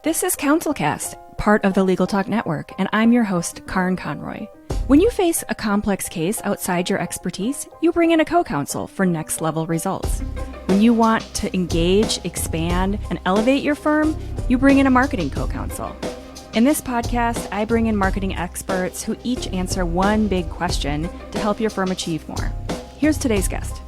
This is CounselCast, part of the Legal Talk Network, and I'm your host, Karin Conroy. When you face a complex case outside your expertise, you bring in a co-counsel for next-level results. When you want to engage, expand, and elevate your firm, you bring in a marketing co-counsel. In this podcast, I bring in marketing experts who each answer one big question to help your firm achieve more. Here's today's guest.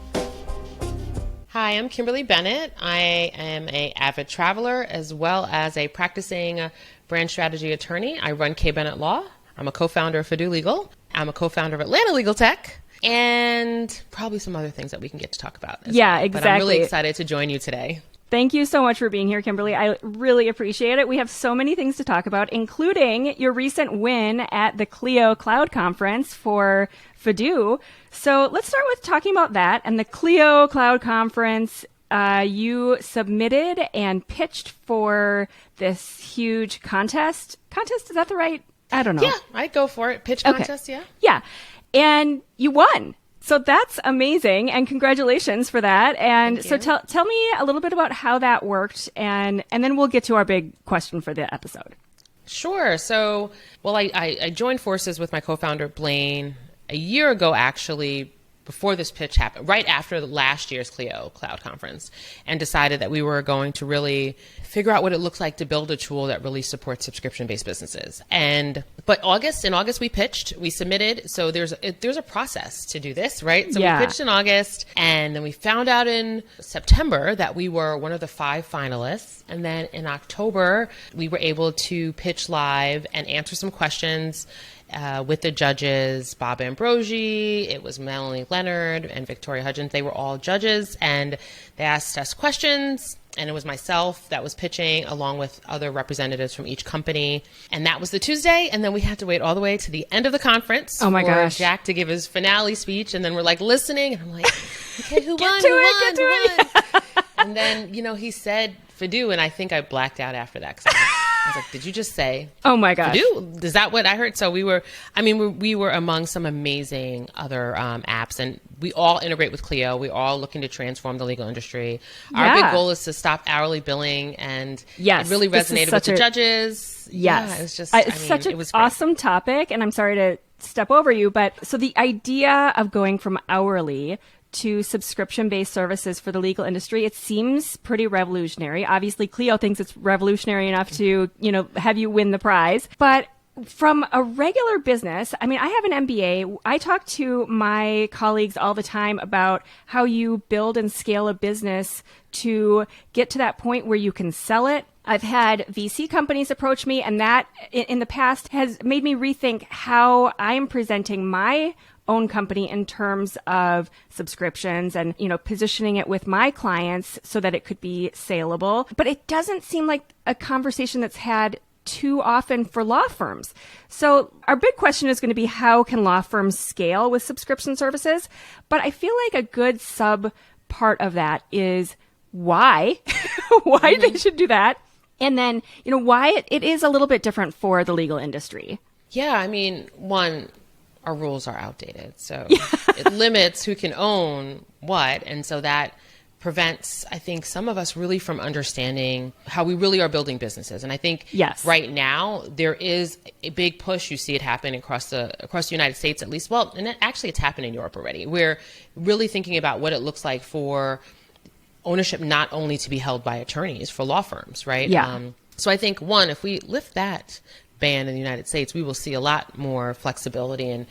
Hi, I'm Kimberly Bennett. I am an avid traveler as well as a practicing brand strategy attorney. I run K Bennett Law. I'm a co-founder of Fidu Legal. I'm a co-founder of Atlanta Legal Tech, and probably some other things that we can get to talk about. Yeah, exactly. But I'm really excited to join you today. Thank you so much for being here, Kimberly. I really appreciate it. We have so many things to talk about, including your recent win at the Clio Cloud Conference for Fidu. So let's start with talking about that and the Clio Cloud Conference. You submitted and pitched for this huge contest. Contest, is that the right? I don't know. Yeah, I'd go for it. Pitch contest, okay. Yeah. And you won. So that's amazing, and congratulations for that. And so tell me a little bit about how that worked, and then we'll get to our big question for the episode. Sure. So, I joined forces with my co-founder, Blaine, a year ago, actually, before this pitch happened, right after last year's Clio Cloud Conference, and decided that we were going to really figure out what it looks like to build a tool that really supports subscription-based businesses. But in August we pitched, we submitted. So there's a process to do this, right? So we pitched in August, and then we found out in September that we were one of the 5 finalists. And then in October, we were able to pitch live and answer some questions with the judges, Bob Ambrosi, it was Melanie Leonard, and Victoria Hudgens. They were all judges, and they asked us questions, and it was myself that was pitching along with other representatives from each company. And that was the Tuesday, and then we had to wait all the way to the end of the conference for Jack to give his finale speech, and then we're like listening, and I'm like, okay, who won? And then, he said Fidu, and I think I blacked out after that because I was like, did you just say? Oh my gosh. Fidu? Is that what I heard? So we were among some amazing other apps, and we all integrate with Clio. We're all looking to transform the legal industry. Our big goal is to stop hourly billing, and it really resonated with the judges. Yes. Yeah, it was just, such an awesome topic, and I'm sorry to step over you, but so the idea of going from hourly to subscription-based services for the legal industry, it seems pretty revolutionary. Obviously, Clio thinks it's revolutionary enough to, have you win the prize. But from a regular business, I have an MBA. I talk to my colleagues all the time about how you build and scale a business to get to that point where you can sell it. I've had VC companies approach me, and that in the past has made me rethink how I'm presenting my own company in terms of subscriptions and, positioning it with my clients so that it could be saleable. But it doesn't seem like a conversation that's had too often for law firms. So our big question is going to be, how can law firms scale with subscription services? But I feel like a good sub part of that is why, they should do that. And then, why it is a little bit different for the legal industry. Yeah, one, our rules are outdated. So it limits who can own what. And so that prevents, I think, some of us really from understanding how we really are building businesses. And I think right now there is a big push. You see it happen across the United States, at least. Well, and it's happened in Europe already. We're really thinking about what it looks like for ownership not only to be held by attorneys for law firms, right? Yeah. So I think, one, if we lift that ban in the United States, we will see a lot more flexibility and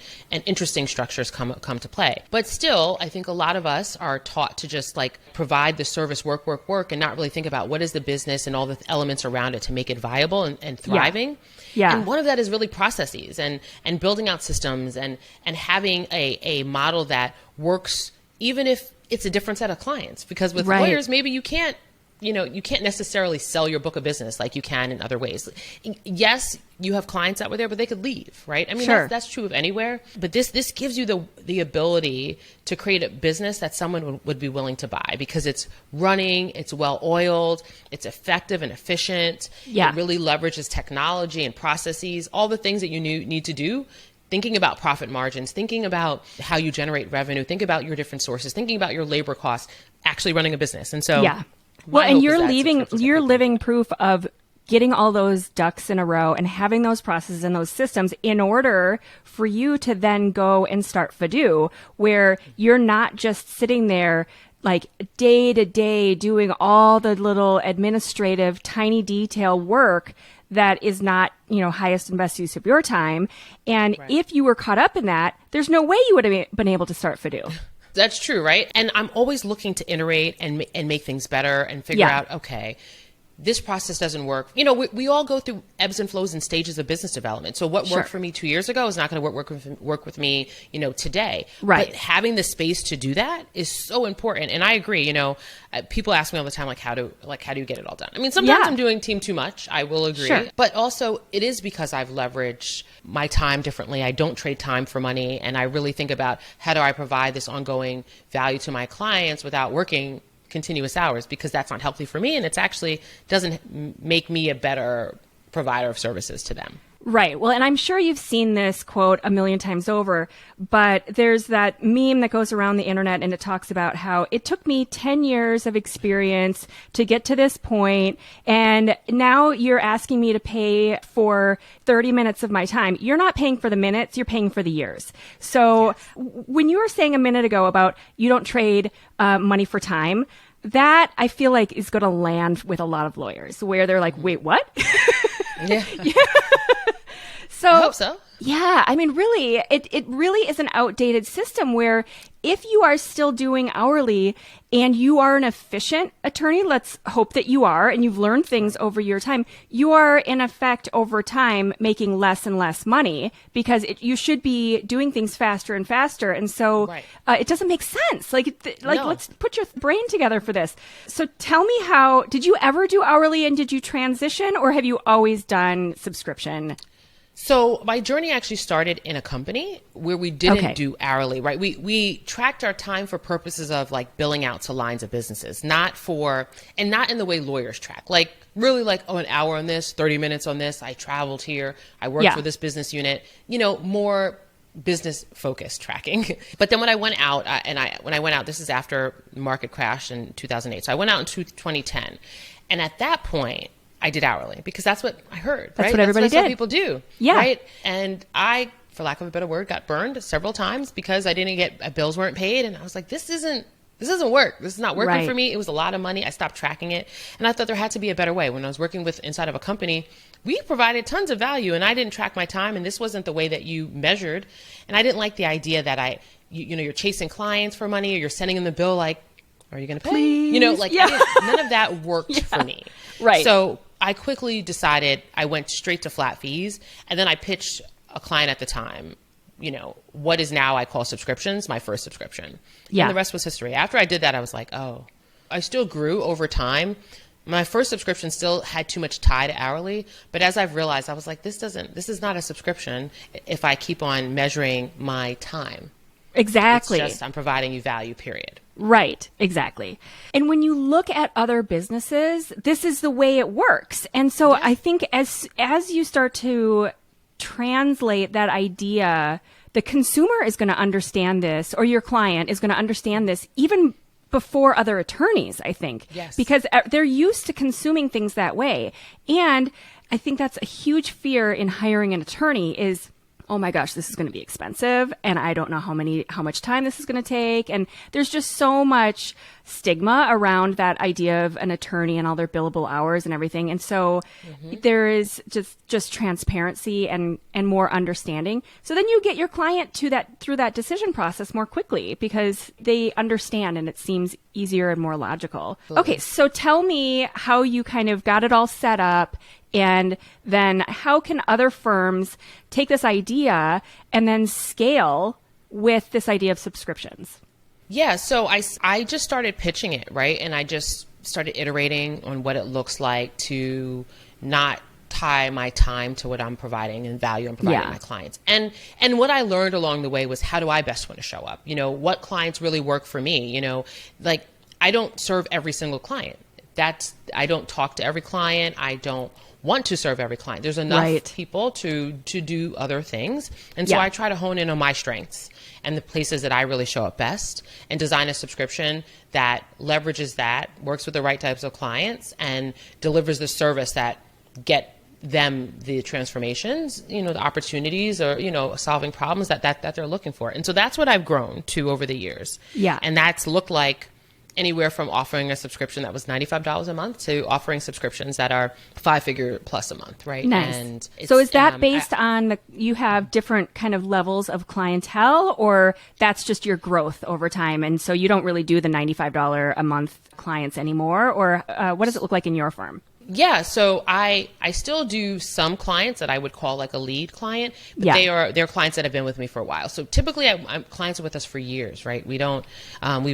interesting structures come to play. But still, I think a lot of us are taught to just provide the service, work, and not really think about what is the business and all the elements around it to make it viable and thriving. Yeah. And one of that is really processes and building out systems and having a model that works even if it's a different set of clients. Because with lawyers, maybe you can't necessarily sell your book of business like you can in other ways. Yes, you have clients that were there, but they could leave, right? That's true of anywhere. But this gives you the ability to create a business that someone would be willing to buy because it's running, it's well-oiled, it's effective and efficient. Yeah. It really leverages technology and processes, all the things that you need to do. Thinking about profit margins, thinking about how you generate revenue, think about your different sources, thinking about your labor costs, actually running a business. And so, well, and you're living proof of getting all those ducks in a row and having those processes and those systems in order for you to then go and start Fidu, where you're not just sitting there like day to day doing all the little administrative tiny detail work that is not, highest and best use of your time. And if you were caught up in that, there's no way you would have been able to start Fidu. That's true, right? And I'm always looking to iterate and make things better and figure out, okay, this process doesn't work. We all go through ebbs and flows and stages of business development. So what worked for me 2 years ago is not going to work with me, today. Right. But having the space to do that is so important. And I agree. People ask me all the time, how do you get it all done? I mean, sometimes I'm doing team too much. I will agree. Sure. But also it is because I've leveraged my time differently. I don't trade time for money. And I really think about how do I provide this ongoing value to my clients without working continuous hours, because that's not healthy for me, and it's actually doesn't make me a better provider of services to them. Right. Well, and I'm sure you've seen this quote a million times over, but there's that meme that goes around the internet and it talks about how it took me 10 years of experience to get to this point, and now you're asking me to pay for 30 minutes of my time. You're not paying for the minutes, you're paying for the years. So when you were saying a minute ago about you don't trade money for time, that I feel like is going to land with a lot of lawyers where they're like, wait, what? Yeah. So, I hope so. Yeah. I mean, really, it really is an outdated system where if you are still doing hourly and you are an efficient attorney, let's hope that you are, and you've learned things over your time, you are in effect over time making less and less money because you should be doing things faster and faster. And so it doesn't make sense. Let's put your brain together for this. So tell me, did you ever do hourly and did you transition, or have you always done subscription? So my journey actually started in a company where we didn't do hourly, right? We tracked our time for purposes of like billing out to lines of businesses, not in the way lawyers track, really an hour on this, 30 minutes on this. I traveled here. I worked for this business unit, more business focused tracking. But then when I went out, this is after the market crash in 2008. So I went out in 2010. And at that point, I did hourly because that's what I heard. That's what everybody did. That's what people do. Yeah. Right. And I, for lack of a better word, got burned several times because I didn't get, bills weren't paid. And I was like, this doesn't work. This is not working for me. It was a lot of money. I stopped tracking it. And I thought there had to be a better way. When I was working inside of a company, we provided tons of value and I didn't track my time. And this wasn't the way that you measured. And I didn't like the idea that you're chasing clients for money or you're sending them the bill like, are you going to pay? Please? None of that worked for me. Right. So I quickly decided I went straight to flat fees. And then I pitched a client at the time, what is now I call subscriptions, my first subscription. Yeah. And the rest was history. After I did that, I was like, oh, I still grew over time. My first subscription still had too much tie to hourly. But as I've realized, I was like, this is not a subscription if I keep on measuring my time. Exactly. It's just I'm providing you value, period. Right, exactly. And when you look at other businesses, this is the way it works. And so I think as you start to translate that idea, the consumer is going to understand this, or your client is going to understand this even before other attorneys, I think. Yes. Because they're used to consuming things that way. And I think that's a huge fear in hiring an attorney is, oh my gosh, this is going to be expensive and I don't know how much time this is going to take. And there's just so much stigma around that idea of an attorney and all their billable hours and everything. And so there is just transparency and more understanding. So then you get your client through that decision process more quickly because they understand and it seems easier and more logical. Okay. So tell me how you kind of got it all set up. And then how can other firms take this idea and then scale with this idea of subscriptions? Yeah, so I just started pitching it, right? And I just started iterating on what it looks like to not tie my time to what I'm providing and value I'm providing my clients. And what I learned along the way was how do I best want to show up? What clients really work for me? I don't serve every single client. I don't talk to every client. I don't want to serve every client. There's enough people to do other things. And so I try to hone in on my strengths and the places that I really show up best and design a subscription that leverages that, works with the right types of clients and delivers the service that get them the transformations, the opportunities, or, solving problems that they're looking for. And so that's what I've grown to over the years. Yeah. And that's looked like anywhere from offering a subscription that was $95 a month to offering subscriptions that are 5-figure plus a month, right? Nice. And so is that based on you have different kind of levels of clientele, or that's just your growth over time? And so you don't really do the $95 a month clients anymore, or what does it look like in your firm? Yeah, so I still do some clients that I would call like a lead client, but they're clients that have been with me for a while. So typically, clients are with us for years, right? We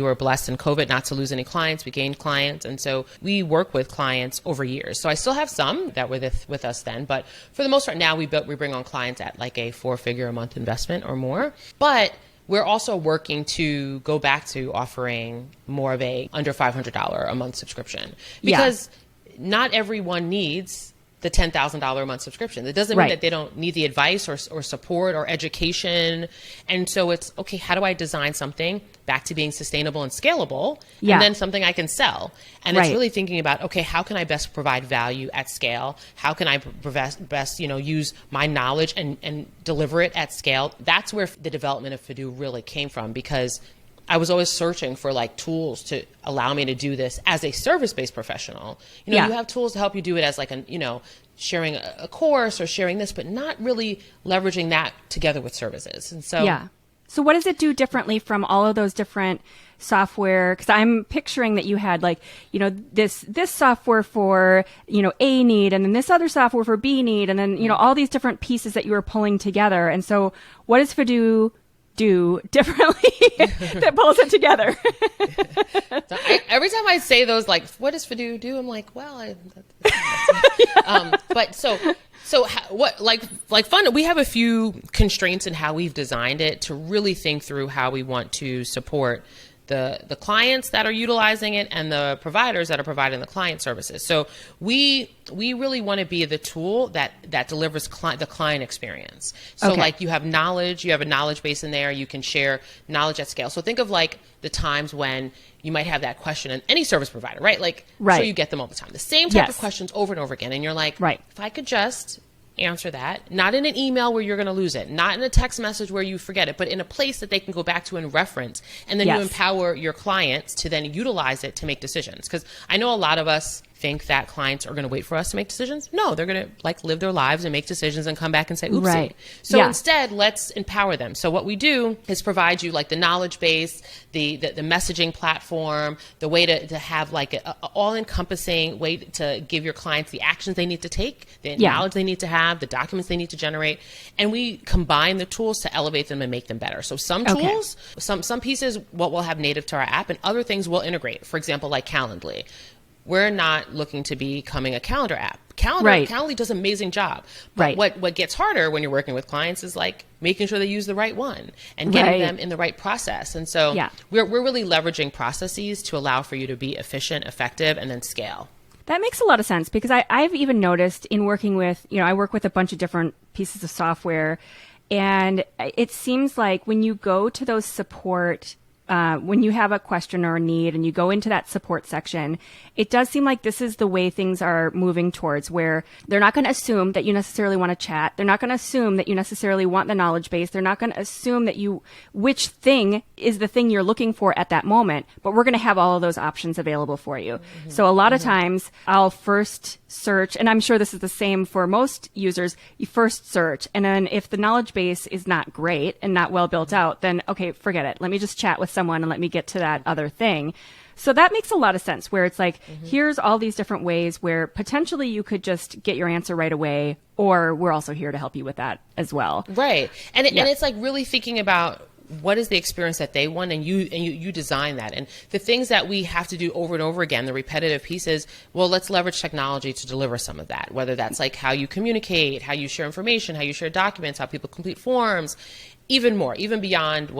were blessed in COVID not to lose any clients. We gained clients, and so we work with clients over years. So I still have some that were with us then, but for the most part now we bring on clients at like a 4-figure a month investment or more. But we're also working to go back to offering more of a under $500 a month subscription, because not everyone needs the $10,000 a month subscription. It doesn't mean that they don't need the advice or support or education. And so it's, okay, how do I design something back to being sustainable and scalable, and then something I can sell? And it's really thinking about, okay, how can I best provide value at scale? How can I best use my knowledge and deliver it at scale? That's where the development of Fidu really came from, because I was always searching for like tools to allow me to do this as a service-based professional. You have tools to help you do it as like sharing a course or sharing this, but not really leveraging that together with services. And so, so what does it do differently from all of those different software? Because I'm picturing that you had like, this software for, A need, and then this other software for B need, and then, all these different pieces that you were pulling together. And so what does Fidu do differently that pulls it together? So every time I say those, like, what does Fidu do? I'm like, well, but what, like fun, we have a few constraints in how we've designed it to really think through how we want to support the clients that are utilizing it and the providers that are providing the client services. So we really want to be the tool that delivers the client experience. So like you have a knowledge base in there, you can share knowledge at scale. So think of like the times when you might have that question in any service provider, right? Like, so you get them all the time. The same type of questions over and over again. And you're like, if I could just answer that, not in an email where you're going to lose it, not in a text message where you forget it, but in a place that they can go back to and reference. And then you empower your clients to then utilize it to make decisions. Because I know a lot of us think that clients are going to wait for us to make decisions. No, they're going to like live their lives and make decisions and come back and say, oopsie. So instead, let's empower them. So what we do is provide you like the knowledge base, the messaging platform, the way to have like a all-encompassing way to give your clients the actions they need to take, the knowledge they need to have, the documents they need to generate. And we combine the tools to elevate them and make them better. So some tools, some pieces, what we'll have native to our app, and other things we'll integrate. For example, like Calendly. We're not looking to be becoming a calendar app. Calendly does an amazing job. But what gets harder when you're working with clients is like making sure they use the right one and getting them in the right process. And so we're really leveraging processes to allow for you to be efficient, effective, and then scale. That makes a lot of sense, because I've even noticed in working with, I work with a bunch of different pieces of software, and it seems like when you go to those support when you have a question or a need and you go into that support section, it does seem like this is the way things are moving towards, where they're not going to assume that you necessarily want to chat. They're not going to assume that you necessarily want the knowledge base. They're not going to assume that which thing is the thing you're looking for at that moment, but we're going to have all of those options available for you. Mm-hmm. So a lot of times I'll first search, and I'm sure this is the same for most users, you first search, and then if the knowledge base is not great and not well built out, then okay, forget it. Let me just chat with someone and let me get to that other thing. So that makes a lot of sense, where it's like, here's all these different ways where potentially you could just get your answer right away, or we're also here to help you with that as well. Right. And it's like really thinking about what is the experience that they want, and you design that. And the things that we have to do over and over again, the repetitive pieces, well, let's leverage technology to deliver some of that, whether that's like how you communicate, how you share information, how you share documents, how people complete forms, even more, even beyond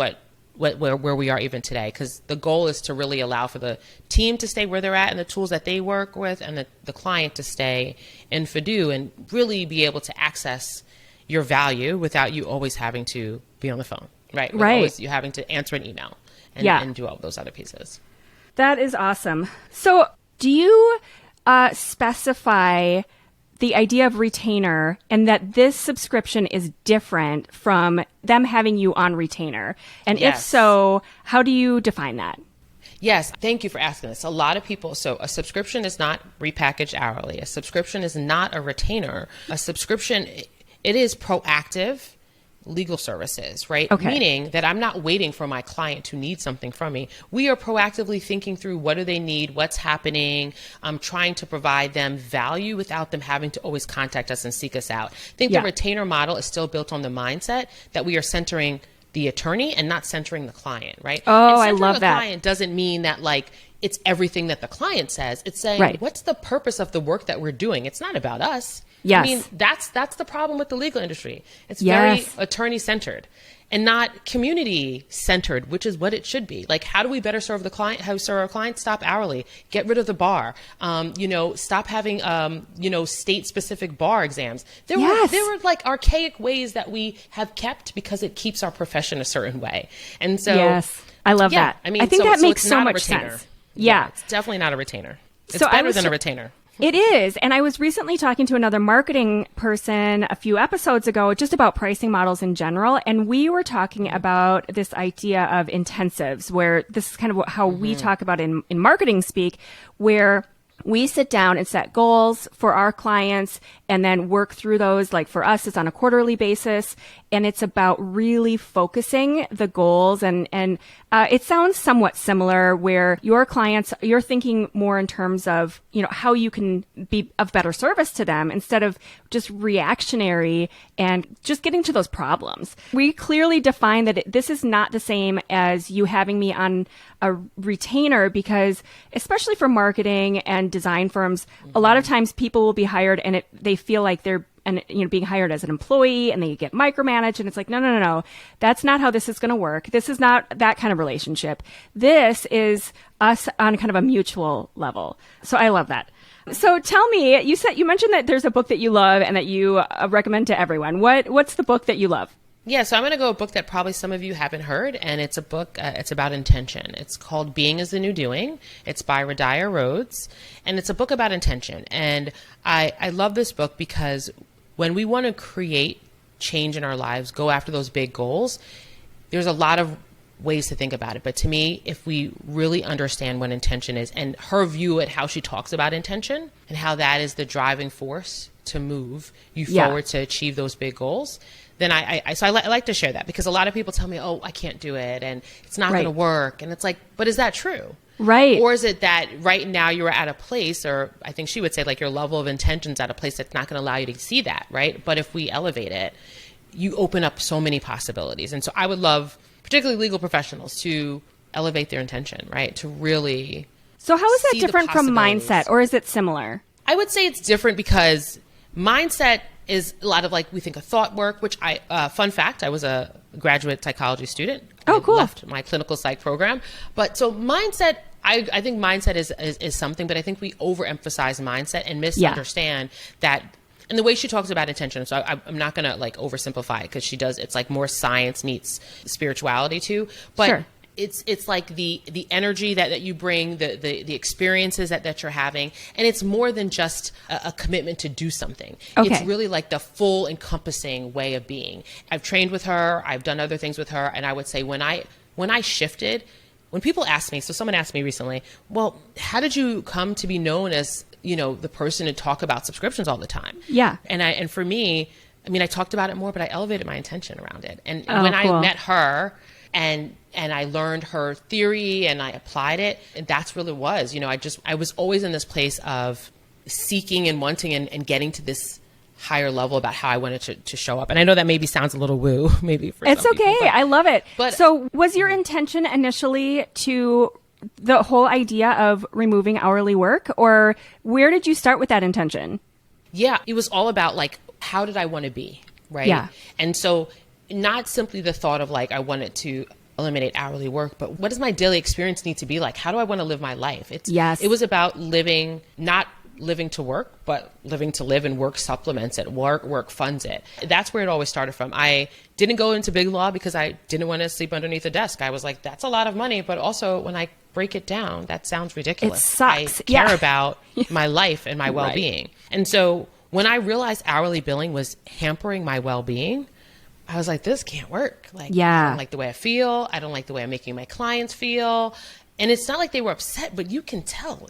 where we are even today, because the goal is to really allow for the team to stay where they're at and the tools that they work with, and the client to stay in Fidu and really be able to access your value without you always having to be on the phone. Right. Always you having to answer an email and do all those other pieces. That is awesome. So do you specify the idea of retainer and that this subscription is different from them having you on retainer? And if so, how do you define that? Yes, thank you for asking this. A lot of people, so a subscription is not repackaged hourly. A subscription is not a retainer. A subscription, it is proactive legal services, right? Okay. Meaning that I'm not waiting for my client to need something from me. We are proactively thinking through what do they need, what's happening. I'm trying to provide them value without them having to always contact us and seek us out. I think the retainer model is still built on the mindset that we are centering the attorney and not centering the client, right? Oh, I love that. The client doesn't mean that like it's everything that the client says. It's saying, what's the purpose of the work that we're doing? It's not about us. Yes. I mean, that's the problem with the legal industry. It's very attorney centered and not community centered, which is what it should be. Like, how do we better serve the client? How serve our clients? Stop hourly, get rid of the bar, stop having, state specific bar exams. There were like archaic ways that we have kept because it keeps our profession a certain way. And so, I love that. I mean, I think that makes so much sense. Yeah. It's definitely not a retainer. It's so better than a retainer. It is. And I was recently talking to another marketing person a few episodes ago just about pricing models in general. And we were talking about this idea of intensives, where this is kind of how we talk about in marketing speak, where we sit down and set goals for our clients and then work through those. Like for us, it's on a quarterly basis, and it's about really focusing the goals. And it sounds somewhat similar where your clients, you're thinking more in terms of, how you can be of better service to them instead of just reactionary and just getting to those problems. We clearly define that this is not the same as you having me on a retainer, because especially for marketing and design firms, a lot of times people will be hired and they feel like they're being hired as an employee and they get micromanaged, and it's like, no. That's not how this is going to work. This is not that kind of relationship. This is us on kind of a mutual level. So I love that. So tell me, you mentioned that there's a book that you love and that you recommend to everyone. What's the book that you love? Yeah, so I'm going to go a book that probably some of you haven't heard, and it's a book, it's about intention. It's called Being is the New Doing. It's by Radiah Rhodes, and it's a book about intention. And I love this book because when we want to create change in our lives, go after those big goals, there's a lot of ways to think about it. But to me, if we really understand what intention is, and her view at how she talks about intention and how that is the driving force to move you forward to achieve those big goals, then I like to share that, because a lot of people tell me, oh, I can't do it and it's not going to work. And it's like, but is that true? Right. Or is it that right now you're at a place, or I think she would say like your level of intention's at a place that's not going to allow you to see that, right? But if we elevate it, you open up so many possibilities. And so I would love, particularly legal professionals, to elevate their intention, right? To really So how is that different from mindset, or is it similar? I would say it's different because mindset is a lot of like, we think of thought work, which fun fact, I was a graduate psychology student. Oh, cool. I left my clinical psych program. But so mindset, I think mindset is something, but I think we overemphasize mindset and misunderstand that. And the way she talks about intention, so I'm not going to like oversimplify it, because she does, it's like more science meets spirituality too. But it's like the energy that you bring, the experiences that you're having. And it's more than just a commitment to do something. Okay. It's really like the full encompassing way of being. I've trained with her. I've done other things with her. And I would say when I shifted, when people ask me, so someone asked me recently, well, how did you come to be known as, the person to talk about subscriptions all the time? Yeah. And for me, I mean, I talked about it more, but I elevated my intention around it. And when I met her and I learned her theory and I applied it, and that's really was, I was always in this place of seeking and wanting and getting to this higher level about how I wanted to show up. And I know that maybe sounds a little woo, maybe for it's some okay. people, I love it. But so was your intention initially to the whole idea of removing hourly work, or where did you start with that intention? Yeah, it was all about like, how did I want to be? Right. Yeah. And so not simply the thought of like, I wanted to eliminate hourly work, but what does my daily experience need to be like? How do I want to live my life? It was about living, not living to work, but living to live, and work supplements it, work funds it. That's where it always started from. I didn't go into big law because I didn't want to sleep underneath a desk. I was like, that's a lot of money, but also when I break it down, that sounds ridiculous. It sucks. I care about my life and my well-being. And so when I realized hourly billing was hampering my well-being, I was like, this can't work. Like, I don't like the way I feel. I don't like the way I'm making my clients feel. And it's not like they were upset, but you can tell.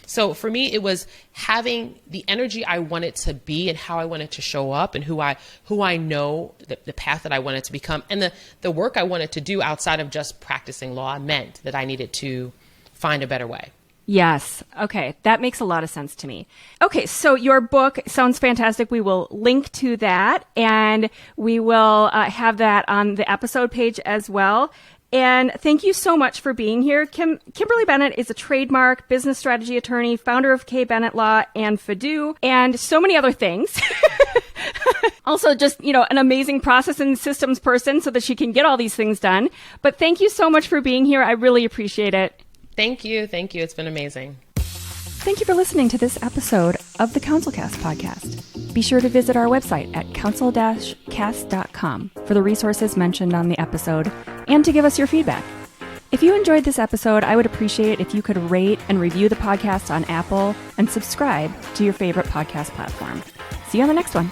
So for me, it was having the energy I wanted to be and how I wanted to show up and who I know, the path that I wanted to become. And the work I wanted to do outside of just practicing law meant that I needed to find a better way. Yes. Okay. That makes a lot of sense to me. Okay. So your book sounds fantastic. We will link to that, and we will have that on the episode page as well. And thank you so much for being here. Kimberly Bennett is a trademark business strategy attorney, founder of K Bennett Law and Fidu, and so many other things. Also just, an amazing process and systems person so that she can get all these things done. But thank you so much for being here. I really appreciate it. Thank you. Thank you. It's been amazing. Thank you for listening to this episode of the CounselCast podcast. Be sure to visit our website at counsel-cast.com for the resources mentioned on the episode and to give us your feedback. If you enjoyed this episode, I would appreciate if you could rate and review the podcast on Apple and subscribe to your favorite podcast platform. See you on the next one.